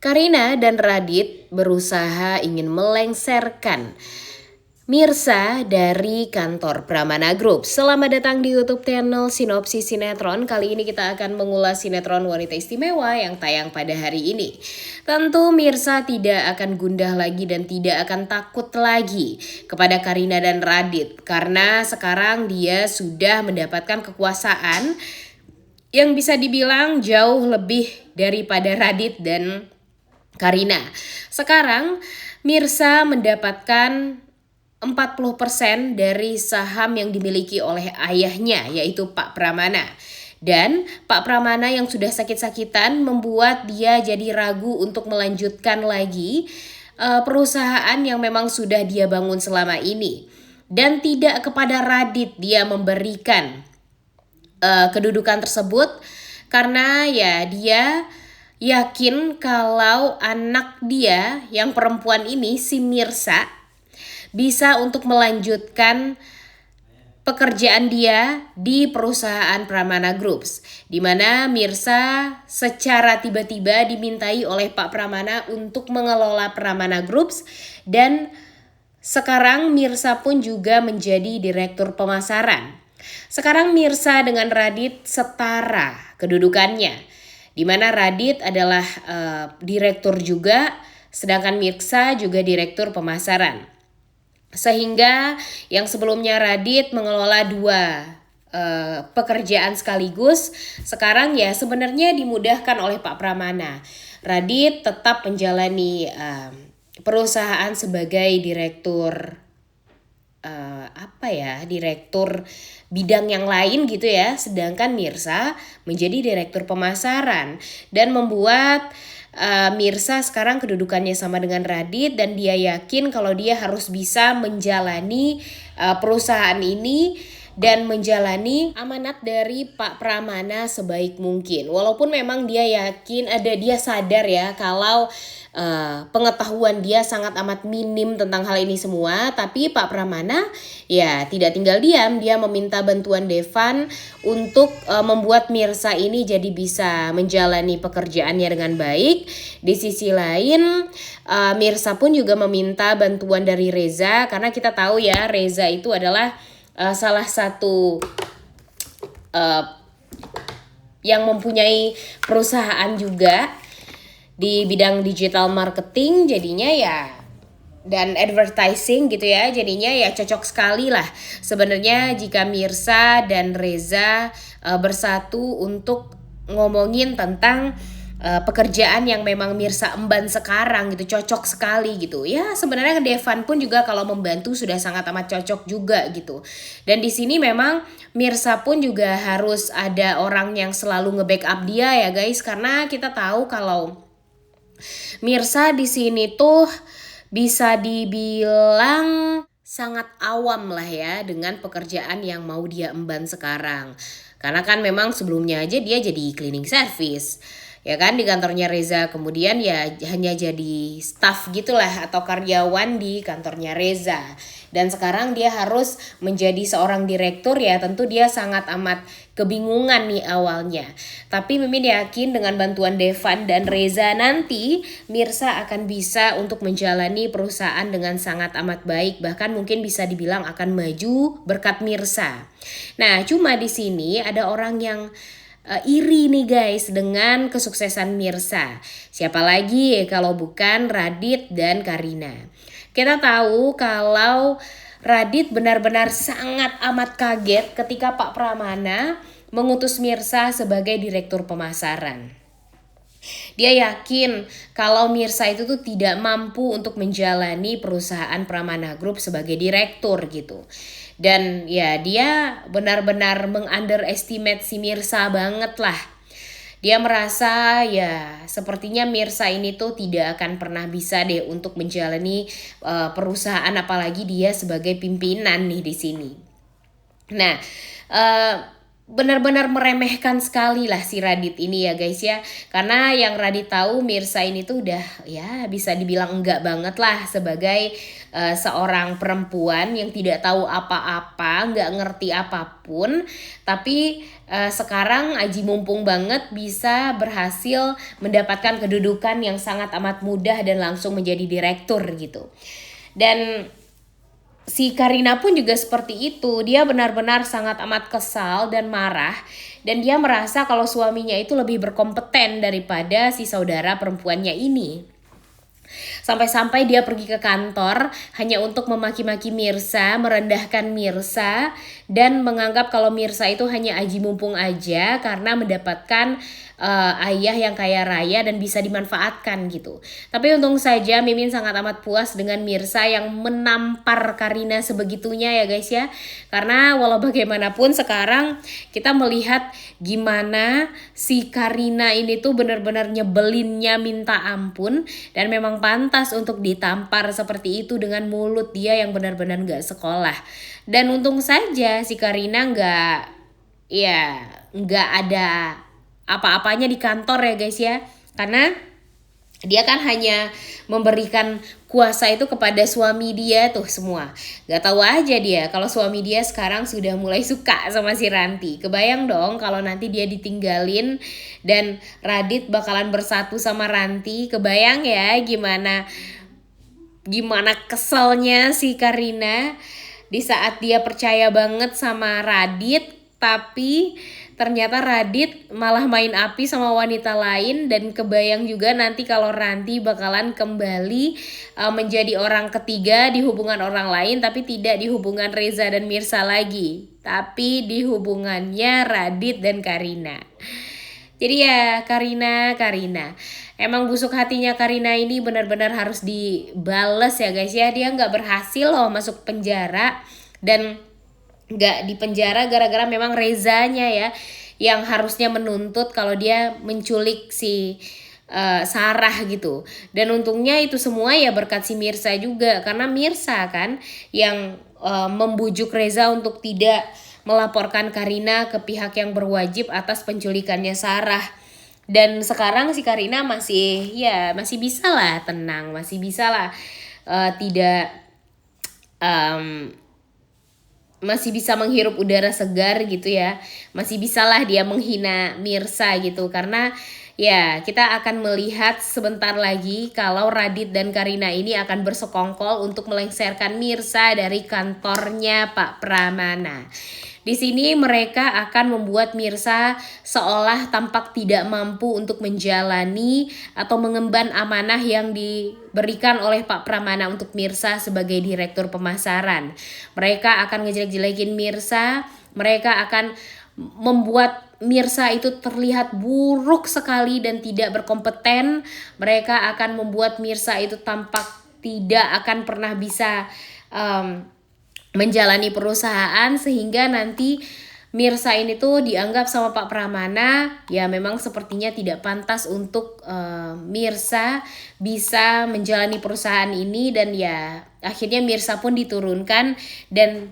Karina dan Radit berusaha ingin melengsarkan Mirsa dari kantor Pramana Group. Selamat datang di YouTube channel Sinopsis Sinetron. Kali ini kita akan mengulas sinetron Wanita Istimewa yang tayang pada hari ini. Tentu Mirsa tidak akan gundah lagi dan tidak akan takut lagi kepada Karina dan Radit. Karena sekarang dia sudah mendapatkan kekuasaan yang bisa dibilang jauh lebih daripada Radit dan Karina. Sekarang Mirsa mendapatkan 40% dari saham yang dimiliki oleh ayahnya, yaitu Pak Pramana. Dan Pak Pramana yang sudah sakit-sakitan membuat dia jadi ragu untuk melanjutkan lagi perusahaan yang memang sudah dia bangun selama ini. Dan tidak kepada Radit dia memberikan kedudukan tersebut, karena ya dia yakin kalau anak dia yang perempuan ini, si Mirsa, bisa untuk melanjutkan pekerjaan dia di perusahaan Pramana Groups, di mana Mirsa secara tiba-tiba dimintai oleh Pak Pramana untuk mengelola Pramana Groups, dan sekarang Mirsa pun juga menjadi direktur pemasaran. Sekarang Mirsa dengan Radit setara kedudukannya, di mana Radit adalah direktur juga, sedangkan Mirsa juga direktur pemasaran. Sehingga yang sebelumnya Radit mengelola dua pekerjaan sekaligus, sekarang ya sebenarnya dimudahkan oleh Pak Pramana. Radit tetap menjalani perusahaan sebagai direktur direktur bidang yang lain gitu ya, sedangkan Mirsa menjadi direktur pemasaran dan membuat Mirsa sekarang kedudukannya sama dengan Radit, dan dia yakin kalau dia harus bisa menjalani perusahaan ini dan menjalani amanat dari Pak Pramana sebaik mungkin. Walaupun memang dia yakin, dia sadar ya kalau pengetahuan dia sangat amat minim tentang hal ini semua, tapi Pak Pramana ya tidak tinggal diam. Dia meminta bantuan Devan untuk membuat Mirsa ini jadi bisa menjalani pekerjaannya dengan baik. Di sisi lain Mirsa pun juga meminta bantuan dari Reza, karena kita tahu ya Reza itu adalah salah satu yang mempunyai perusahaan juga di bidang digital marketing, jadinya ya, dan advertising gitu ya, jadinya ya cocok sekali lah sebenarnya jika Mirsa dan Reza bersatu untuk ngomongin tentang pekerjaan yang memang Mirsa emban sekarang gitu. Cocok sekali gitu ya. Sebenarnya Devan pun juga kalau membantu sudah sangat amat cocok juga gitu. Dan di sini memang Mirsa pun juga harus ada orang yang selalu nge-backup dia ya guys, karena kita tahu kalau Mirsa di sini tuh bisa dibilang sangat awam lah ya dengan pekerjaan yang mau dia emban sekarang. Karena kan memang sebelumnya aja dia jadi cleaning service, ya kan, di kantornya Reza. Kemudian ya hanya jadi staff gitulah atau karyawan di kantornya Reza. Dan sekarang dia harus menjadi seorang direktur, ya tentu dia sangat amat kebingungan nih awalnya. Tapi Mimin yakin dengan bantuan Devan dan Reza nanti Mirsa akan bisa untuk menjalani perusahaan dengan sangat amat baik. Bahkan mungkin bisa dibilang akan maju berkat Mirsa. Nah, cuma di sini ada orang yang iri nih guys dengan kesuksesan Mirsa. Siapa lagi kalau bukan Radit dan Karina. Kita tahu kalau Radit benar-benar sangat amat kaget ketika Pak Pramana mengutus Mirsa sebagai direktur pemasaran. Dia yakin kalau Mirsa itu tuh tidak mampu untuk menjalani perusahaan Pramana Group sebagai direktur gitu. Dan ya dia benar-benar mengunderestimate si Mirsa banget lah. Dia merasa ya sepertinya Mirsa ini tuh tidak akan pernah bisa deh untuk menjalani perusahaan, apalagi dia sebagai pimpinan nih di sini. Nah, benar-benar meremehkan sekali lah si Radit ini ya guys ya. Karena yang Radit tahu Mirsa ini tuh udah ya bisa dibilang enggak banget lah sebagai seorang perempuan yang tidak tahu apa-apa, nggak ngerti apapun. Tapi sekarang aji mumpung banget bisa berhasil mendapatkan kedudukan yang sangat amat mudah dan langsung menjadi direktur gitu. Dan si Karina pun juga seperti itu. Dia benar-benar sangat amat kesal dan marah. Dan dia merasa kalau suaminya itu lebih berkompeten daripada si saudara perempuannya ini. Sampai-sampai dia pergi ke kantor hanya untuk memaki-maki Mirsa, merendahkan Mirsa, dan menganggap kalau Mirsa itu hanya aji mumpung aja karena mendapatkan ayah yang kaya raya dan bisa dimanfaatkan gitu. Tapi untung saja Mimin sangat amat puas dengan Mirsa yang menampar Karina sebegitunya ya guys ya. Karena walau bagaimanapun sekarang kita melihat gimana si Karina ini tuh benar-benar nyebelinnya minta ampun, dan memang pantas untuk ditampar seperti itu dengan mulut dia yang benar-benar gak sekolah. Dan untung saja si Karina nggak ada apa-apanya di kantor ya guys ya. Karena dia kan hanya memberikan kuasa itu kepada suami dia tuh semua. Gak tahu aja dia kalau suami dia sekarang sudah mulai suka sama si Ranti. Kebayang dong kalau nanti dia ditinggalin dan Radit bakalan bersatu sama Ranti. Kebayang ya gimana keselnya si Karina di saat dia percaya banget sama Radit, tapi ternyata Radit malah main api sama wanita lain. Dan kebayang juga nanti kalau Ranti bakalan kembali menjadi orang ketiga di hubungan orang lain, tapi tidak di hubungan Reza dan Mirsa lagi, tapi di hubungannya Radit dan Karina. Jadi ya Karina emang busuk hatinya Karina ini benar-benar harus dibales ya guys ya. Dia nggak berhasil loh masuk penjara, dan nggak di penjara gara-gara memang Rezanya ya yang harusnya menuntut kalau dia menculik si Sarah gitu. Dan untungnya itu semua ya berkat si Mirsa juga, karena Mirsa kan yang membujuk Reza untuk tidak melaporkan Karina ke pihak yang berwajib atas penculikannya Sarah. Dan sekarang si Karina masih bisa lah tenang, masih bisa lah tidak masih bisa menghirup udara segar gitu ya. Masih bisalah dia menghina Mirsa gitu. Karena ya kita akan melihat sebentar lagi kalau Radit dan Karina ini akan bersekongkol untuk melengsarkan Mirsa dari kantornya Pak Pramana. Di sini mereka akan membuat Mirsa seolah tampak tidak mampu untuk menjalani atau mengemban amanah yang diberikan oleh Pak Pramana untuk Mirsa sebagai direktur pemasaran. Mereka akan ngejelek-jelekin Mirsa, mereka akan membuat Mirsa itu terlihat buruk sekali dan tidak berkompeten. Mereka akan membuat Mirsa itu tampak tidak akan pernah bisa menjalani perusahaan, sehingga nanti Mirsa ini tuh dianggap sama Pak Pramana ya memang sepertinya tidak pantas untuk Mirsa bisa menjalani perusahaan ini. Dan ya akhirnya Mirsa pun diturunkan dan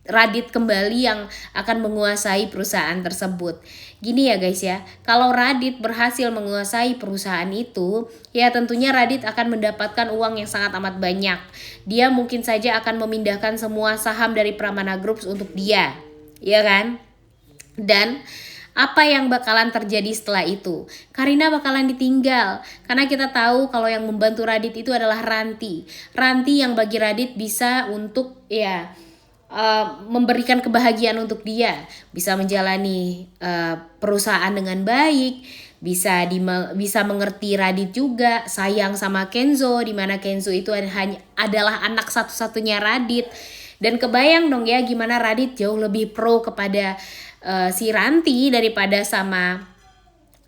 Radit kembali yang akan menguasai perusahaan tersebut. Gini ya guys ya, kalau Radit berhasil menguasai perusahaan itu, ya tentunya Radit akan mendapatkan uang yang sangat amat banyak. Dia mungkin saja akan memindahkan semua saham dari Pramana Group untuk dia, ya kan? Dan apa yang bakalan terjadi setelah itu? Karina bakalan ditinggal, karena kita tahu kalau yang membantu Radit itu adalah Ranti. Ranti yang bagi Radit bisa untuk memberikan kebahagiaan untuk dia, bisa menjalani perusahaan dengan baik, bisa mengerti Radit juga, sayang sama Kenzo, dimana Kenzo itu adalah anak satu-satunya Radit. Dan kebayang dong ya gimana Radit jauh lebih pro kepada si Ranti daripada sama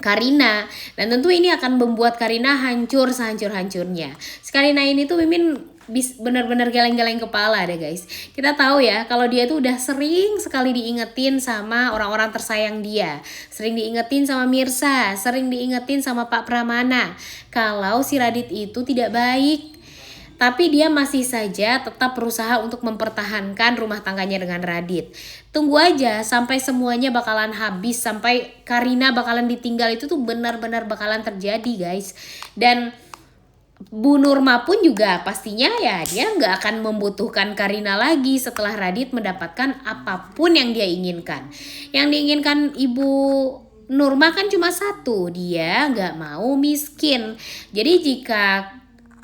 Karina. Dan tentu ini akan membuat Karina hancur sehancur-hancurnya. Si Karina ini tuh Mimin benar-benar geleng-geleng kepala deh guys. Kita tahu ya kalau dia tuh udah sering sekali diingetin sama orang-orang tersayang dia, sering diingetin sama Mirsa, sering diingetin sama Pak Pramana kalau si Radit itu tidak baik. Tapi dia masih saja tetap berusaha untuk mempertahankan rumah tangganya dengan Radit. Tunggu aja sampai semuanya bakalan habis, sampai Karina bakalan ditinggal, itu tuh benar-benar bakalan terjadi guys. Dan Bu Nurma pun juga pastinya ya dia nggak akan membutuhkan Karina lagi setelah Radit mendapatkan apapun yang dia inginkan. Yang diinginkan Ibu Nurma kan cuma satu, dia nggak mau miskin. Jadi jika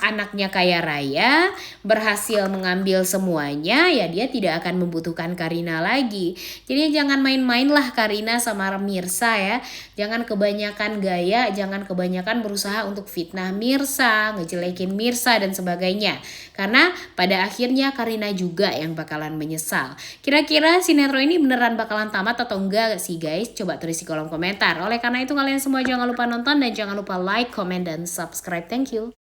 anaknya kaya raya berhasil mengambil semuanya, ya dia tidak akan membutuhkan Karina lagi. Jadi jangan main-main lah Karina sama Mirsa ya. Jangan kebanyakan gaya, jangan kebanyakan berusaha untuk fitnah Mirsa, ngejelekin Mirsa dan sebagainya. Karena pada akhirnya Karina juga yang bakalan menyesal. Kira-kira sinetron ini beneran bakalan tamat atau enggak sih guys? Coba tulis di kolom komentar. Oleh karena itu kalian semua jangan lupa nonton dan jangan lupa like, comment, dan subscribe. Thank you.